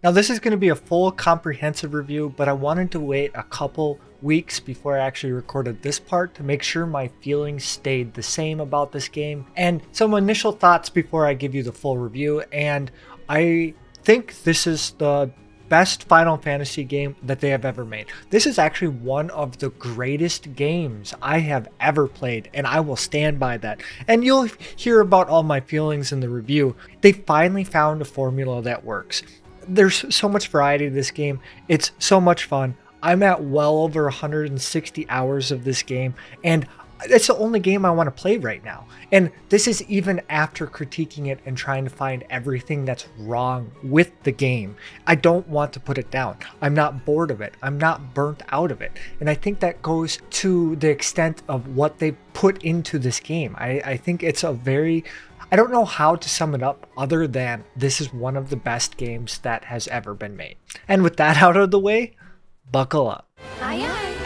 Now this is going to be a full comprehensive review, but I wanted to wait a couple weeks before I actually recorded this part to make sure my feelings stayed the same about this game, and some initial thoughts before I give you the full review. And I think this is the best Final Fantasy game that they have ever made. This is actually one of the greatest games I have ever played, and I will stand by that. And you'll hear about all my feelings in the review. They finally found a formula that works. There's so much variety to this game. It's so much fun. I'm at well over 160 hours of this game, and it's the only game I want to play right now. And this is even after critiquing it and trying to find everything that's wrong with the game. I don't want to put it down. I'm not bored of it. I'm not burnt out of it. And I think that goes to the extent of what they put into this game. I think it's a very... I don't know how to sum it up other than this is one of the best games that has ever been made. And with that out of the way, buckle up. Aye, aye.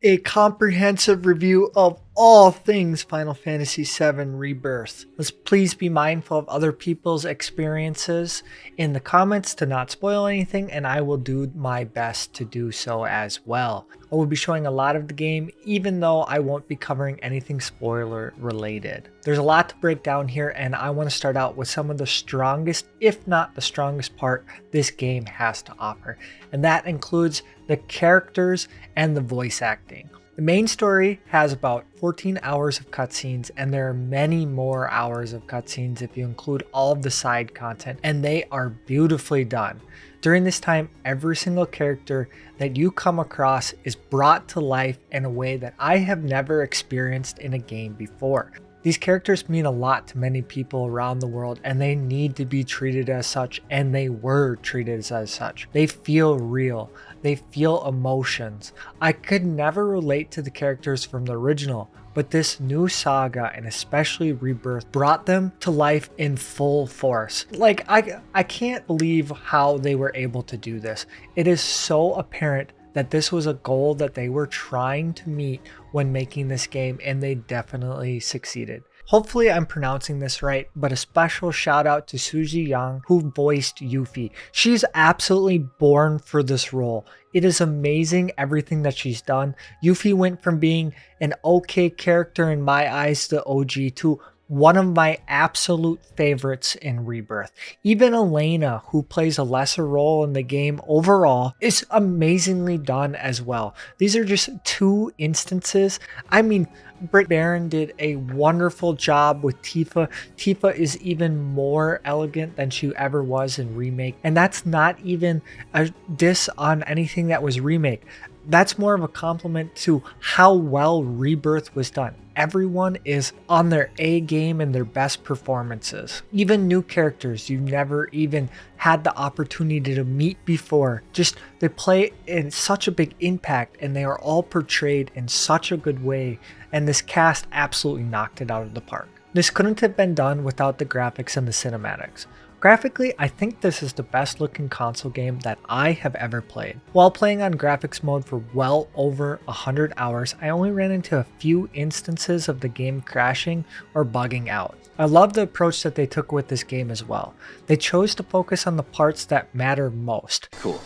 A comprehensive review of all things Final Fantasy VII Rebirth. Let's please be mindful of other people's experiences in the comments to not spoil anything, and I will do my best to do so as well. I will be showing a lot of the game, even though I won't be covering anything spoiler related. There's a lot to break down here, and I want to start out with some of the strongest, if not the strongest part this game has to offer. And that includes the characters and the voice acting. The main story has about 14 hours of cutscenes, and there are many more hours of cutscenes if you include all of the side content, and they are beautifully done. During this time, every single character that you come across is brought to life in a way that I have never experienced in a game before. These characters mean a lot to many people around the world, and they need to be treated as such, and they were treated as such. They feel real. They feel emotions. I could never relate to the characters from the original, but this new saga, and especially Rebirth, brought them to life in full force. Like, I can't believe how they were able to do this. It is so apparent that this was a goal that they were trying to meet when making this game, and they definitely succeeded. Hopefully I'm pronouncing this right, but a special shout out to Suji Yang, who voiced Yuffie. She's absolutely born for this role. It is amazing everything that she's done. Yuffie went from being an okay character in my eyes to OG to one of my absolute favorites in Rebirth. Even Elena, who plays a lesser role in the game overall, is amazingly done as well. These are just two instances. I mean, Britt Baron did a wonderful job with Tifa. Tifa is even more elegant than she ever was in Remake. And that's not even a diss on anything that was Remake. That's more of a compliment to how well Rebirth was done. Everyone is on their A game and their best performances. Even new characters you never even had the opportunity to meet before. Just they play in such a big impact, and they are all portrayed in such a good way. And this cast absolutely knocked it out of the park. This couldn't have been done without the graphics and the cinematics. Graphically, I think this is the best looking console game that I have ever played. While playing on graphics mode for well over 100 hours, I only ran into a few instances of the game crashing or bugging out. I love the approach that they took with this game as well. They chose to focus on the parts that matter most. Cool.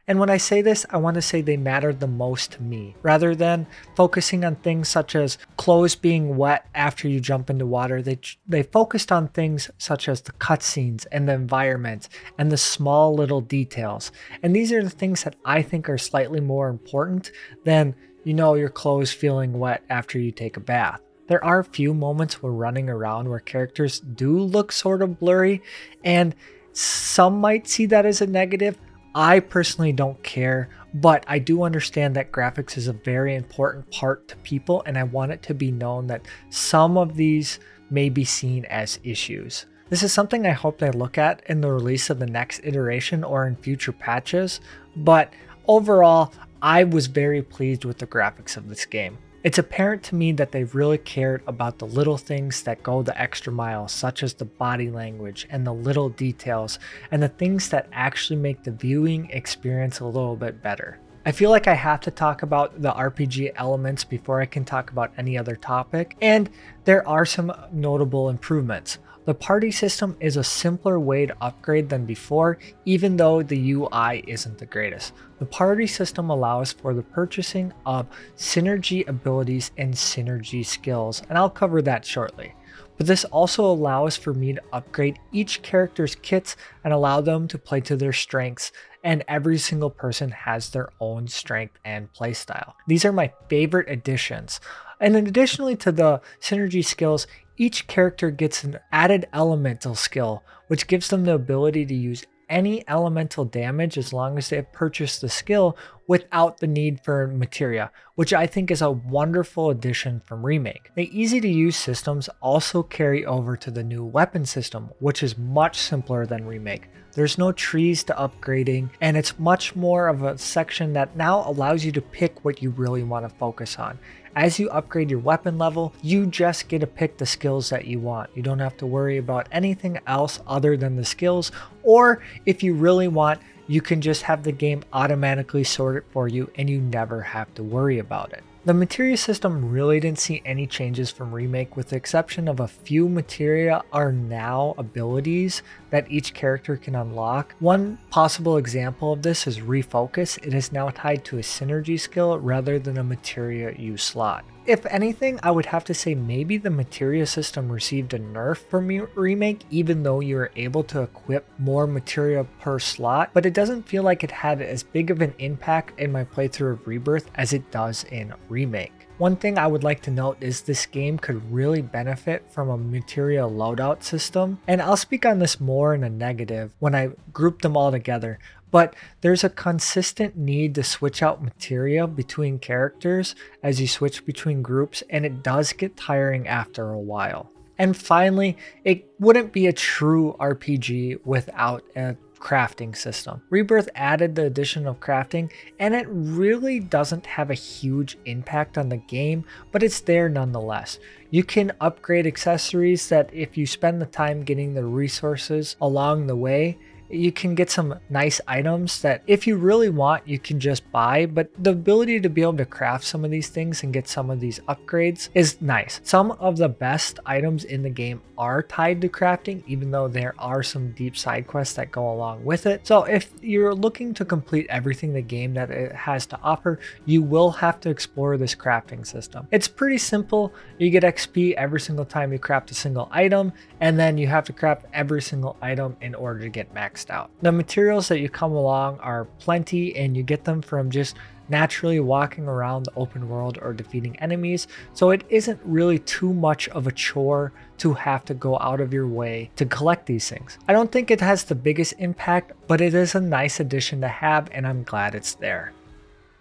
And when I say this, I want to say they mattered the most to me, rather than focusing on things such as clothes being wet after you jump into water. They focused on things such as the cutscenes and the environment and the small little details. And these are the things that I think are slightly more important than, your clothes feeling wet after you take a bath. There are a few moments where running around where characters do look sort of blurry, and some might see that as a negative. I personally don't care, but I do understand that graphics is a very important part to people, and I want it to be known that some of these may be seen as issues. This is something I hope they look at in the release of the next iteration or in future patches, but overall, I was very pleased with the graphics of this game. It's apparent to me that they've really cared about the little things that go the extra mile, such as the body language and the little details, and the things that actually make the viewing experience a little bit better. I feel like I have to talk about the RPG elements before I can talk about any other topic, and there are some notable improvements. The party system is a simpler way to upgrade than before, even though the UI isn't the greatest. The party system allows for the purchasing of synergy abilities and synergy skills, and I'll cover that shortly. But this also allows for me to upgrade each character's kits and allow them to play to their strengths, and every single person has their own strength and playstyle. These are my favorite additions. And then additionally to the synergy skills, each character gets an added elemental skill, which gives them the ability to use any elemental damage as long as they have purchased the skill without the need for materia, which I think is a wonderful addition from Remake. The easy to use systems also carry over to the new weapon system, which is much simpler than Remake. There's no trees to upgrading, and it's much more of a section that now allows you to pick what you really want to focus on. As you upgrade your weapon level, you just get to pick the skills that you want. You don't have to worry about anything else other than the skills, or if you really want, you can just have the game automatically sort it for you and you never have to worry about it. The materia system really didn't see any changes from Remake, with the exception of a few materia are now abilities that each character can unlock. One possible example of this is Refocus. It is now tied to a synergy skill rather than a materia use slot. If anything, I would have to say maybe the materia system received a nerf from Remake, even though you were able to equip more materia per slot, but it doesn't feel like it had as big of an impact in my playthrough of Rebirth as it does in Remake. One thing I would like to note is this game could really benefit from a materia loadout system, and I'll speak on this more in a negative when I group them all together. But there's a consistent need to switch out materia between characters as you switch between groups, and it does get tiring after a while. And finally, it wouldn't be a true RPG without a crafting system. Rebirth added the addition of crafting, and it really doesn't have a huge impact on the game, but it's there nonetheless. You can upgrade accessories that if you spend the time getting the resources along the way, you can get some nice items that if you really want, you can just buy, but the ability to be able to craft some of these things and get some of these upgrades is nice. Some of the best items in the game are tied to crafting, even though there are some deep side quests that go along with it. So if you're looking to complete everything the game that it has to offer, you will have to explore this crafting system. It's pretty simple. You get XP every single time you craft a single item, and then you have to craft every single item in order to get maxed out. The materials that you come along are plenty, and you get them from just naturally walking around the open world or defeating enemies, so it isn't really too much of a chore to have to go out of your way to collect these things. I don't think it has the biggest impact, but it is a nice addition to have, and I'm glad it's there.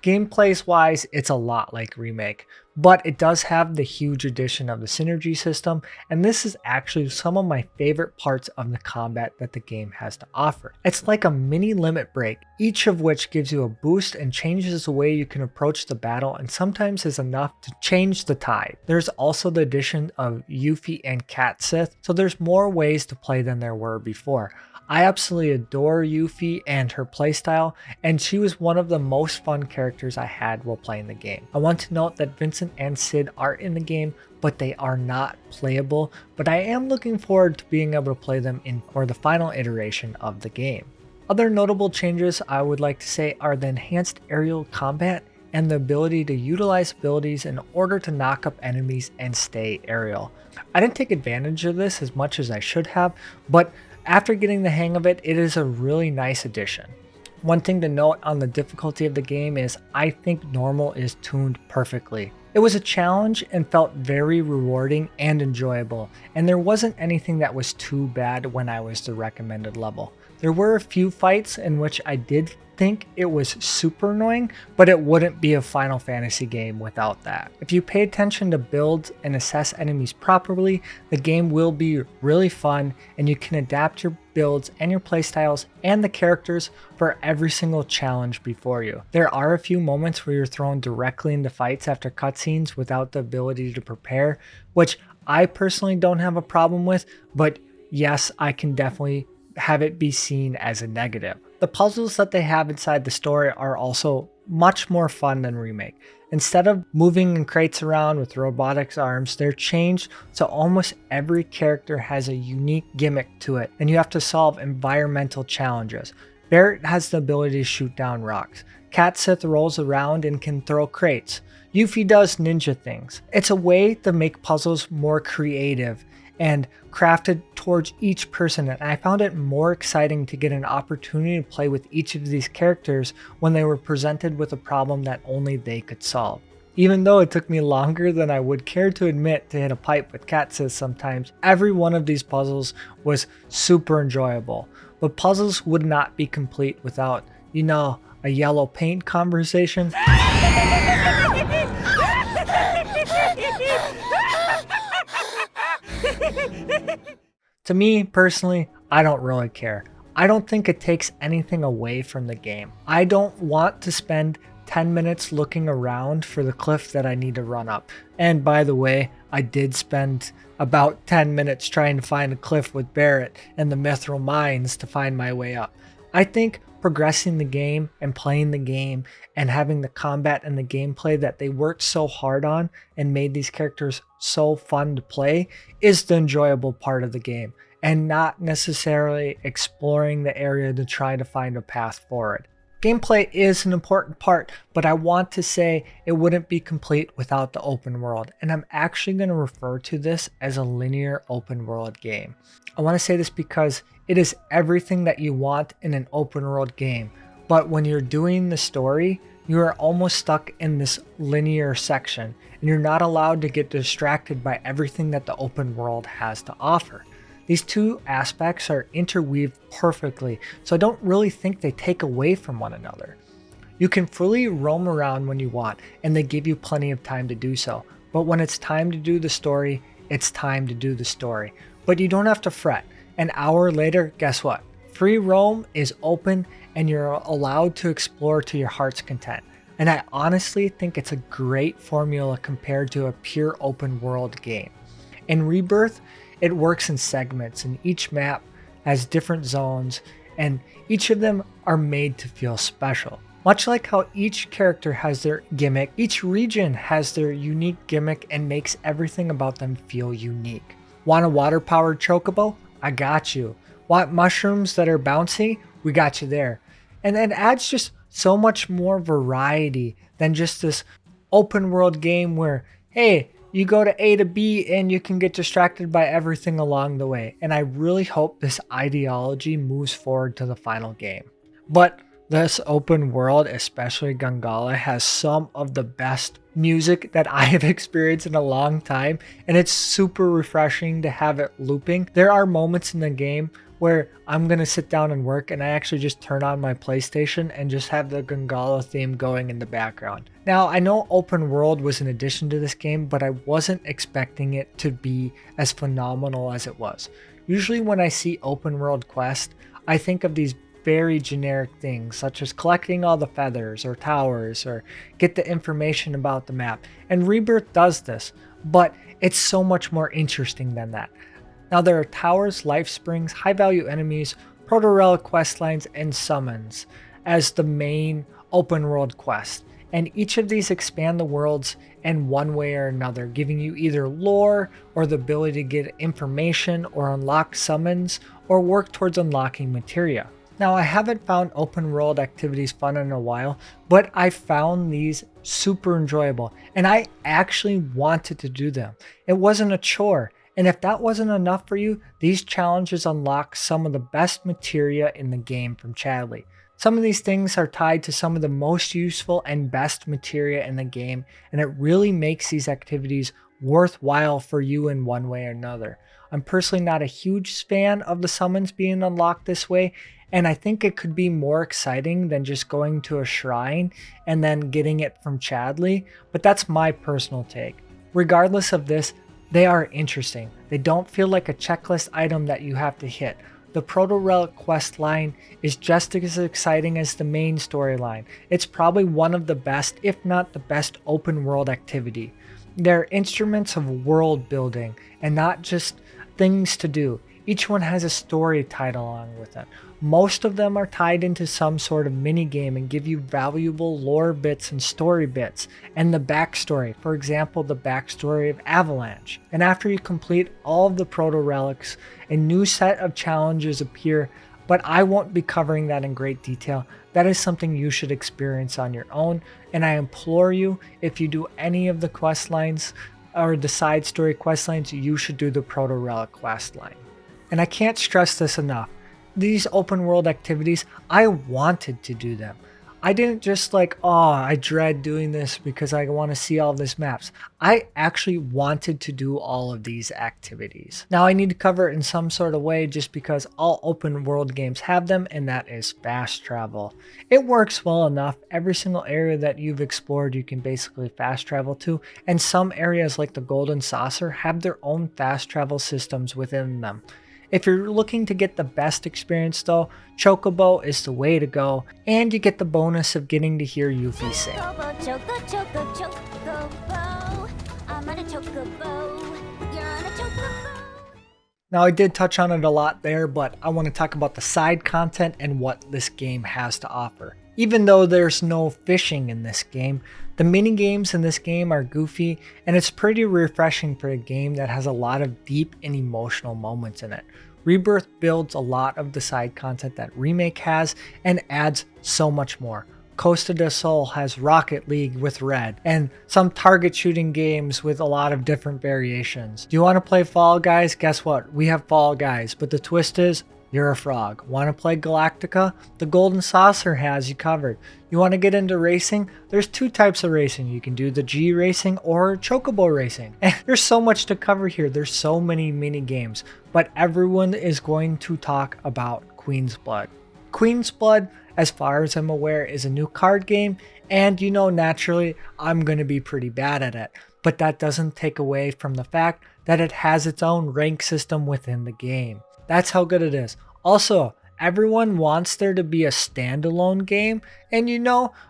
Gameplays wise, it's a lot like Remake, but it does have the huge addition of the synergy system, and this is actually some of my favorite parts of the combat that the game has to offer. It's like a mini limit break, each of which gives you a boost and changes the way you can approach the battle, and sometimes is enough to change the tide. There's also the addition of Yuffie and Cat Sith, so there's more ways to play than there were before. I absolutely adore Yuffie and her playstyle, and she was one of the most fun characters I had while playing the game. I want to note that Vincent and Sid are in the game, but they are not playable, but I am looking forward to being able to play them for the final iteration of the game. Other notable changes I would like to say are the enhanced aerial combat and the ability to utilize abilities in order to knock up enemies and stay aerial. I didn't take advantage of this as much as I should have, but after getting the hang of it, it is a really nice addition. One thing to note on the difficulty of the game is I think normal is tuned perfectly. It was a challenge and felt very rewarding and enjoyable, and there wasn't anything that was too bad when I was the recommended level. There were a few fights in which I did think it was super annoying, but it wouldn't be a Final Fantasy game without that. If you pay attention to builds and assess enemies properly, the game will be really fun, and you can adapt your builds and your playstyles and the characters for every single challenge before you. There are a few moments where you're thrown directly into fights after cutscenes without the ability to prepare, which I personally don't have a problem with, but yes, I can definitely have it be seen as a negative. The puzzles that they have inside the story are also much more fun than Remake. Instead of moving in crates around with robotics arms, they're changed so almost every character has a unique gimmick to it, and you have to solve environmental challenges. Barret has the ability to shoot down rocks. Cat Sith rolls around and can throw crates. Yuffie does ninja things. It's a way to make puzzles more creative and crafted towards each person, and I found it more exciting to get an opportunity to play with each of these characters when they were presented with a problem that only they could solve. Even though it took me longer than I would care to admit to hit a pipe with Cat Sith sometimes, every one of these puzzles was super enjoyable. But puzzles would not be complete without, a yellow paint conversation. To me, personally, I don't really care. I don't think it takes anything away from the game. I don't want to spend 10 minutes looking around for the cliff that I need to run up. And by the way, I did spend about 10 minutes trying to find a cliff with Barret and the Mithril Mines to find my way up. I think progressing the game and playing the game and having the combat and the gameplay that they worked so hard on and made these characters so fun to play is the enjoyable part of the game, and not necessarily exploring the area to try to find a path forward. Gameplay is an important part, but I want to say it wouldn't be complete without the open world, and I'm actually going to refer to this as a linear open world game. I want to say this because it is everything that you want in an open world game, but when you're doing the story, you are almost stuck in this linear section, and you're not allowed to get distracted by everything that the open world has to offer. These two aspects are interweaved perfectly, so I don't really think they take away from one another. You can fully roam around when you want, and they give you plenty of time to do so. But when it's time to do the story, it's time to do the story. But you don't have to fret. An hour later, guess what? Free roam is open, and you're allowed to explore to your heart's content. And I honestly think it's a great formula compared to a pure open world game. In Rebirth, it works in segments, and each map has different zones, and each of them are made to feel special. Much like how each character has their gimmick, each region has their unique gimmick and makes everything about them feel unique. Want a water-powered chocobo? I got you. Want mushrooms that are bouncy? We got you there. And it adds just so much more variety than just this open world game where, hey, you go to A to B and you can get distracted by everything along the way. And I really hope this ideology moves forward to the final game. But this open world, especially Gangala, has some of the best music that I have experienced in a long time. And it's super refreshing to have it looping. There are moments in the game where I'm going to sit down and work and I actually just turn on my PlayStation and just have the Gangala theme going in the background. Now, I know open world was an addition to this game, but I wasn't expecting it to be as phenomenal as it was. Usually when I see open world quest, I think of these very generic things such as collecting all the feathers or towers or get the information about the map. And Rebirth does this, but it's so much more interesting than that. Now there are towers, life springs, high value enemies, proto-relic quest lines, and summons as the main open world quest. And each of these expand the worlds in one way or another, giving you either lore or the ability to get information or unlock summons or work towards unlocking materia. Now I haven't found open world activities fun in a while, but I found these super enjoyable and I actually wanted to do them. It wasn't a chore. And if that wasn't enough for you, these challenges unlock some of the best materia in the game from Chadley. Some of these things are tied to some of the most useful and best materia in the game, and it really makes these activities worthwhile for you in one way or another. I'm personally not a huge fan of the summons being unlocked this way, and I think it could be more exciting than just going to a shrine and then getting it from Chadley, but that's my personal take. Regardless of this, they are interesting. They don't feel like a checklist item that you have to hit. The Proto-Relic quest line is just as exciting as the main storyline. It's probably one of the best, if not the best, open world activity. They're instruments of world building and not just things to do. Each one has a story tied along with it. Most of them are tied into some sort of mini game and give you valuable lore bits and story bits and the backstory. For example, the backstory of Avalanche. And after you complete all of the proto relics, a new set of challenges appear, but I won't be covering that in great detail. That is something you should experience on your own, and I implore you, if you do any of the quest lines or the side story quest lines, you should do the proto relic quest line. And I can't stress this enough. These open world activities, I wanted to do them. I didn't just I dread doing this because I want to see all these maps. I actually wanted to do all of these activities. Now I need to cover it in some sort of way just because all open world games have them, and that is fast travel. It works well enough. Every single area that you've explored you can basically fast travel to, and some areas like the Golden Saucer have their own fast travel systems within them. If you're looking to get the best experience though, Chocobo is the way to go, and you get the bonus of getting to hear Yuffie sing. Now I did touch on it a lot there, but I want to talk about the side content and what this game has to offer. Even though there's no fishing in this game, the mini games in this game are goofy, and it's pretty refreshing for a game that has a lot of deep and emotional moments in it. Rebirth builds a lot of the side content that Remake has and adds so much more. Costa del Sol has Rocket League with Red, and some target shooting games with a lot of different variations. Do you want to play Fall Guys? Guess what? We have Fall Guys, but the twist is, you're a frog. Want to play Galactica? The Golden Saucer has you covered. You want to get into racing? There's two types of racing. You can do the G racing or Chocobo racing. And there's so much to cover here. There's so many mini games, but everyone is going to talk about Queen's Blood. Queen's Blood, as far as I'm aware, is a new card game, and naturally I'm going to be pretty bad at it, but that doesn't take away from the fact that it has its own rank system within the game. That's how good it is. Also, everyone wants there to be a standalone game, and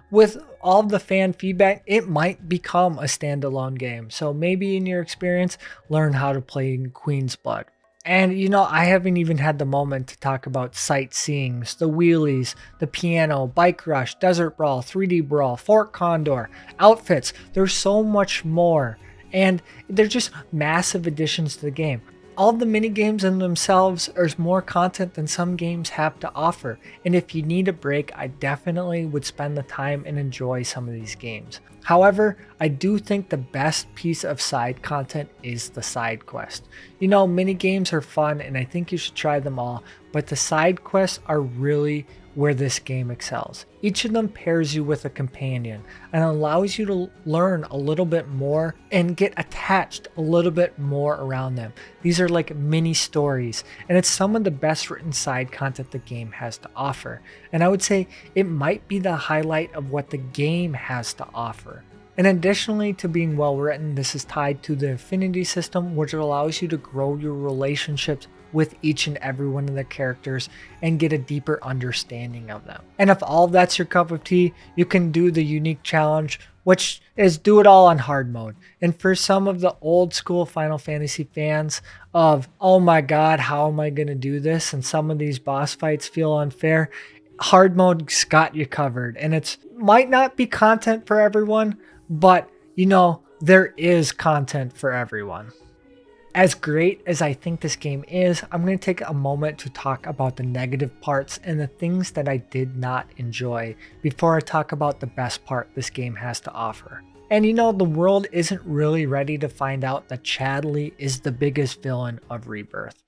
with all the fan feedback, it might become a standalone game. So maybe in your experience, learn how to play Queen's Blood. And I haven't even had the moment to talk about sightseeings, the wheelies, the piano, bike rush, desert brawl, 3D brawl, Fort Condor, outfits. There's so much more, and they're just massive additions to the game. All the mini games in themselves are more content than some games have to offer, and if you need a break, I definitely would spend the time and enjoy some of these games. However, I do think the best piece of side content is the side quest. Mini games are fun, and I think you should try them all, but the side quests are really where this game excels. Each of them pairs you with a companion and allows you to learn a little bit more and get attached a little bit more around them. These are like mini stories, and it's some of the best written side content the game has to offer. And I would say it might be the highlight of what the game has to offer. And additionally to being well written, this is tied to the affinity system, which allows you to grow your relationships with each and every one of the characters and get a deeper understanding of them. And if all that's your cup of tea, you can do the unique challenge, which is do it all on hard mode. And for some of the old school Final Fantasy fans of, oh my god, how am I going to do this? And some of these boss fights feel unfair. Hard mode's got you covered. And it might not be content for everyone, but there is content for everyone. As great as I think this game is, I'm going to take a moment to talk about the negative parts and the things that I did not enjoy before I talk about the best part this game has to offer. And the world isn't really ready to find out that Chadley is the biggest villain of Rebirth.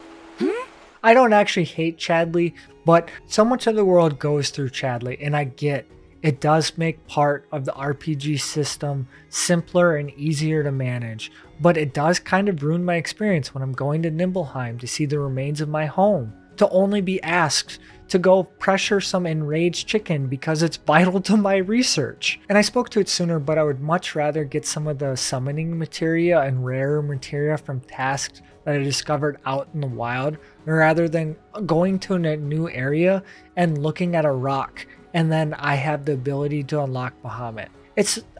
I don't actually hate Chadley, but so much of the world goes through Chadley, and I get it does make part of the RPG system simpler and easier to manage, but it does kind of ruin my experience when I'm going to Nibelheim to see the remains of my home, to only be asked to go pressure some enraged chicken because it's vital to my research. And I spoke to it sooner, but I would much rather get some of the summoning materia and rarer materia from tasks that I discovered out in the wild, rather than going to a new area and looking at a rock and then I have the ability to unlock Bahamut.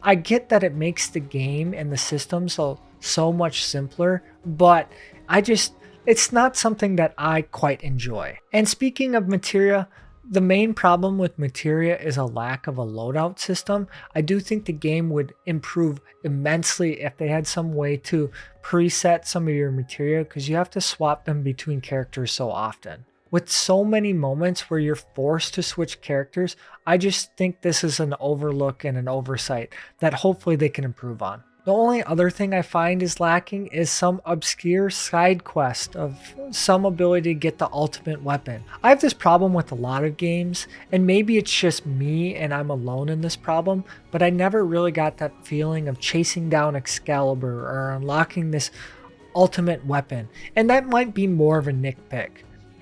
I get that it makes the game and the system so much simpler, but it's not something that I quite enjoy. And speaking of materia, the main problem with materia is a lack of a loadout system. I do think the game would improve immensely if they had some way to preset some of your materia, because you have to swap them between characters so often. With so many moments where you're forced to switch characters, I just think this is an overlook and an oversight that hopefully they can improve on. The only other thing I find is lacking is some obscure side quest of some ability to get the ultimate weapon. I have this problem with a lot of games, and maybe it's just me and I'm alone in this problem, but I never really got that feeling of chasing down Excalibur or unlocking this ultimate weapon, and that might be more of a nitpick.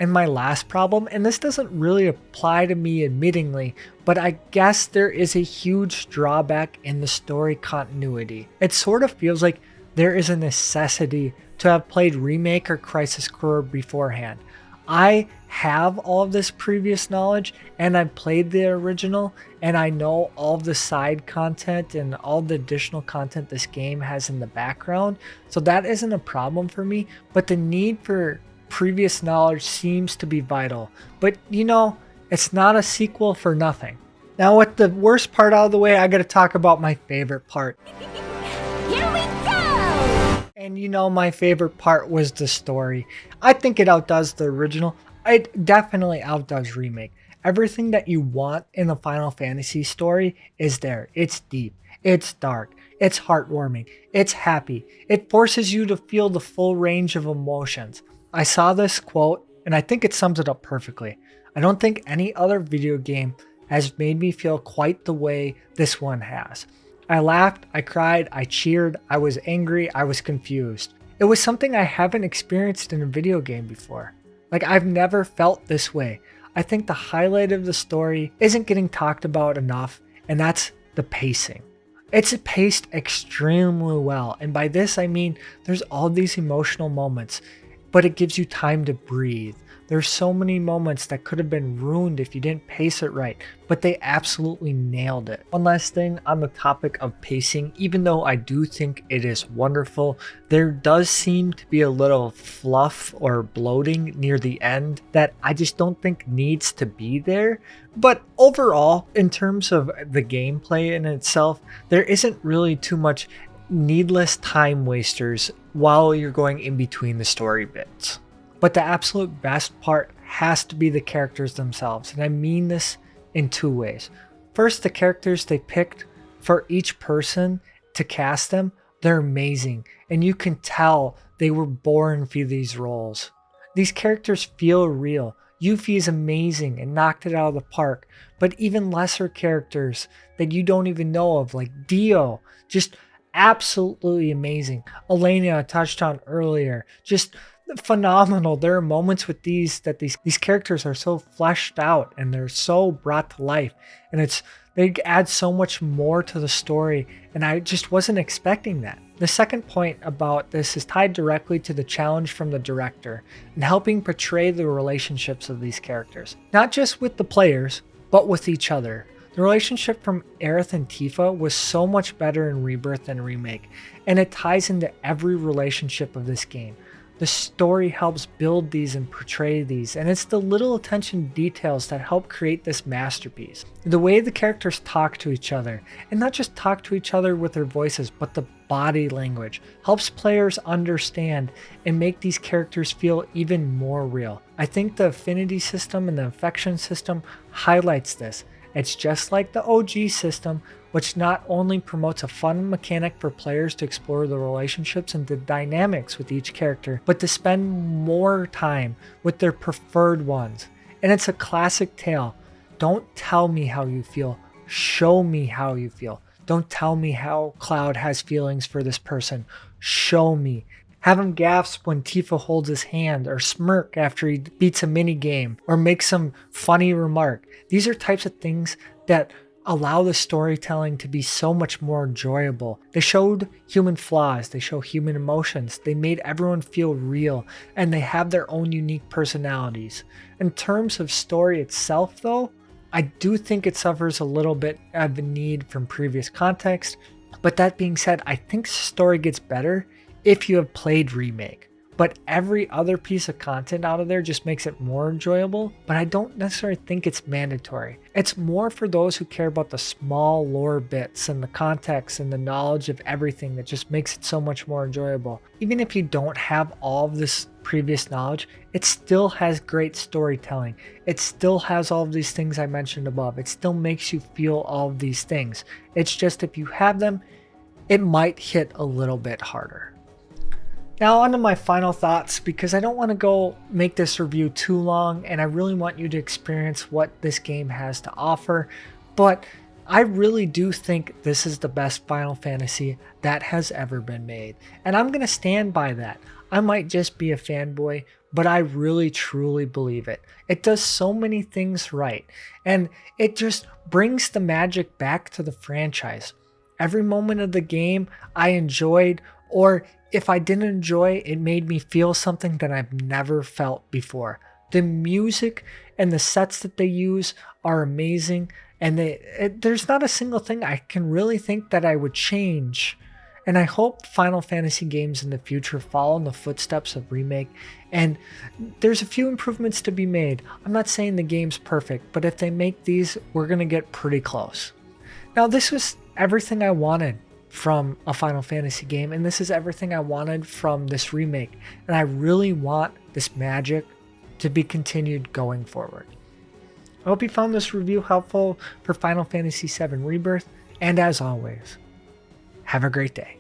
And my last problem, and this doesn't really apply to me admittingly, but I guess there is a huge drawback in the story continuity. It sort of feels like there is a necessity to have played Remake or Crisis Core beforehand. I have all of this previous knowledge, and I played the original, and I know all of the side content and all the additional content this game has in the background, so that isn't a problem for me, but the need for previous knowledge seems to be vital. But you know, it's not a sequel for nothing. Now, with the worst part out of the way, I gotta talk about my favorite part. Here we go! And you know, my favorite part was the story. I think it outdoes the original. It definitely outdoes Remake. Everything that you want in a Final Fantasy story is there. It's deep, it's dark, it's heartwarming, it's happy. It forces you to feel the full range of emotions. I saw this quote, and I think it sums it up perfectly. I don't think any other video game has made me feel quite the way this one has. I laughed, I cried, I cheered, I was angry, I was confused. It was something I haven't experienced in a video game before. Like, I've never felt this way. I think the highlight of the story isn't getting talked about enough, and that's the pacing. It's paced extremely well, and by this I mean there's all these emotional moments, but it gives you time to breathe. There's so many moments that could have been ruined if you didn't pace it right, but they absolutely nailed it. One last thing on the topic of pacing, even though I do think it is wonderful, there does seem to be a little fluff or bloating near the end that I just don't think needs to be there. But overall, in terms of the gameplay in itself, there isn't really too much needless time wasters while you're going in between the story bits. But the absolute best part has to be the characters themselves, and I mean this in two ways. First, the characters they picked for each person to cast them, they're amazing, and you can tell they were born for these roles. These characters feel real. Yuffie's amazing and knocked it out of the park, but even lesser characters that you don't even know of, like Dio, just absolutely amazing. Elena I touched on earlier, just phenomenal. There are moments with these characters are so fleshed out and they're so brought to life, and they add so much more to the story, and I just wasn't expecting that. The second point about this is tied directly to the challenge from the director and helping portray the relationships of these characters, not just with the players, but with each other. The relationship from Aerith and Tifa was so much better in Rebirth than Remake, and it ties into every relationship of this game. The story helps build these and portray these, and it's the little attention details that help create this masterpiece. The way the characters talk to each other, and not just talk to each other with their voices, but the body language, helps players understand and make these characters feel even more real. I think the affinity system and the affection system highlights this. It's just like the OG system, which not only promotes a fun mechanic for players to explore the relationships and the dynamics with each character, but to spend more time with their preferred ones. And it's a classic tale. Don't tell me how you feel, show me how you feel. Don't tell me how Cloud has feelings for this person, show me. Have him gasp when Tifa holds his hand, or smirk after he beats a minigame, or makes some funny remark. These are types of things that allow the storytelling to be so much more enjoyable. They showed human flaws, they show human emotions, they made everyone feel real, and they have their own unique personalities. In terms of story itself though, I do think it suffers a little bit of a need from previous context, but that being said, I think the story gets better if you have played Remake. but every other piece of content out of there just makes it more enjoyable. But I don't necessarily think it's mandatory. It's more for those who care about the small lore bits and the context and the knowledge of everything that just makes it so much more enjoyable. Even if you don't have all of this previous knowledge, it still has great storytelling. It still has all of these things I mentioned above. It still makes you feel all of these things. It's just if you have them, it might hit a little bit harder. Now on to my final thoughts, because I don't want to go make this review too long and I really want you to experience what this game has to offer, but I really do think this is the best Final Fantasy that has ever been made, and I'm going to stand by that. I might just be a fanboy, but I really truly believe it. It does so many things right, and it just brings the magic back to the franchise. Every moment of the game I enjoyed, or if I didn't enjoy, it made me feel something that I've never felt before. The music and the sets that they use are amazing, and there's not a single thing I can really think that I would change. And I hope Final Fantasy games in the future follow in the footsteps of Remake, and there's a few improvements to be made. I'm not saying the game's perfect, but if they make these, we're going to get pretty close. Now this was everything I wanted from a Final Fantasy game, and this is everything I wanted from this remake, and I really want this magic to be continued going forward. I hope you found this review helpful for Final Fantasy VII Rebirth, and as always, have a great day.